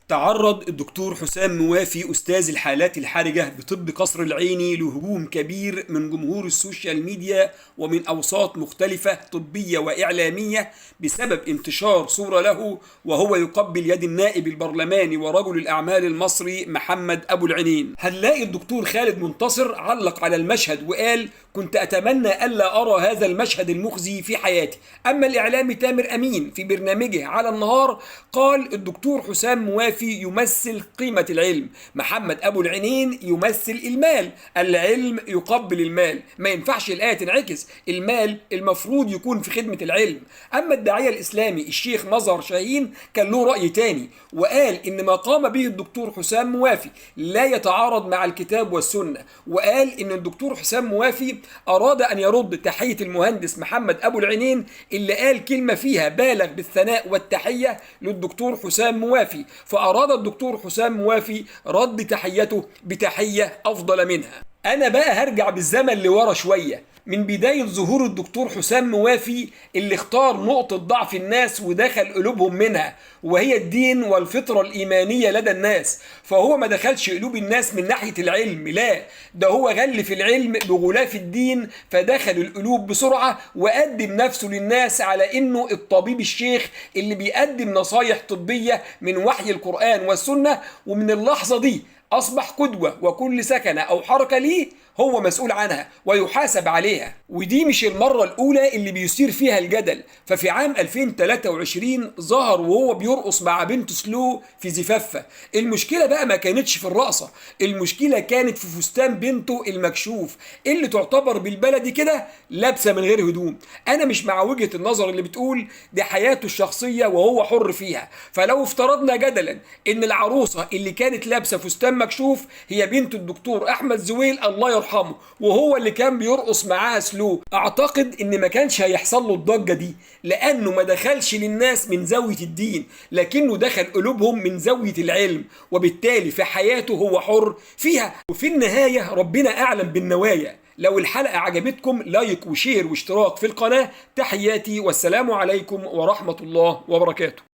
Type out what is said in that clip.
تعرض الدكتور حسام موافي أستاذ الحالات الحرجة بطب قصر العيني لهجوم كبير من جمهور السوشيال ميديا ومن أوساط مختلفة طبية وإعلامية بسبب انتشار صورة له وهو يقبل يد النائب البرلماني ورجل الأعمال المصري محمد أبو العينين. هنلاقي الدكتور خالد منتصر علق على المشهد وقال: كنت أتمنى ألا أرى هذا المشهد المخزي في حياتي. أما الإعلامي تامر أمين في برنامجه على النهار قال: الدكتور حسام موافي يمثل قيمة العلم، محمد أبو العينين يمثل المال، العلم يقبل المال. ما ينفعش الآية تنعكس، المال المفروض يكون في خدمة العلم. أما الداعية الإسلامي الشيخ مظهر شاهين كان له رأي تاني وقال إن ما قام به الدكتور حسام موافي لا يتعارض مع الكتاب والسنة، وقال إن الدكتور حسام موافي أراد أن يرد تحية المهندس محمد أبو العينين اللي قال كلمة فيها بالغ بالثناء والتحية للدكتور حسام موافي، فأراد الدكتور حسام موافي رد تحيته بتحية أفضل منها. أنا بقى هرجع بالزمن لورا شوية من بداية ظهور الدكتور حسام موافي اللي اختار نقطة ضعف الناس ودخل قلوبهم منها، وهي الدين والفطرة الإيمانية لدى الناس. فهو ما دخلش قلوب الناس من ناحية العلم، لا، ده هو غلف العلم بغلاف الدين، فدخل القلوب بسرعة وقدم نفسه للناس على إنه الطبيب الشيخ اللي بيقدم نصايح طبية من وحي القرآن والسنة. ومن اللحظة دي أصبح قدوة، وكل سكنة أو حركة ليه هو مسؤول عنها ويحاسب عليها. ودي مش المرة الأولى اللي بيثير فيها الجدل. ففي عام 2023 ظهر وهو بيرقص مع بنته سلو في زفافة. المشكلة بقى ما كانتش في الرقصة، المشكلة كانت في فستان بنته المكشوف اللي تعتبر بالبلدي كده لابسة من غير هدوم. أنا مش مع وجهة النظر اللي بتقول دي حياته الشخصية وهو حر فيها. فلو افترضنا جدلا إن العروسة اللي كانت لابسة فستان مكشوف هي بنت الدكتور أحمد زويل الله يرحمه، وهو اللي كان بيرقص معاها سلو، اعتقد ان ما كانش هيحصل له الضجه دي، لانه ما دخلش للناس من زاويه الدين، لكنه دخل قلوبهم من زاويه العلم، وبالتالي في حياته هو حر فيها. وفي النهايه ربنا اعلم بالنوايا. لو الحلقه عجبتكم لايك وشير واشتراك في القناه. تحياتي والسلام عليكم ورحمه الله وبركاته.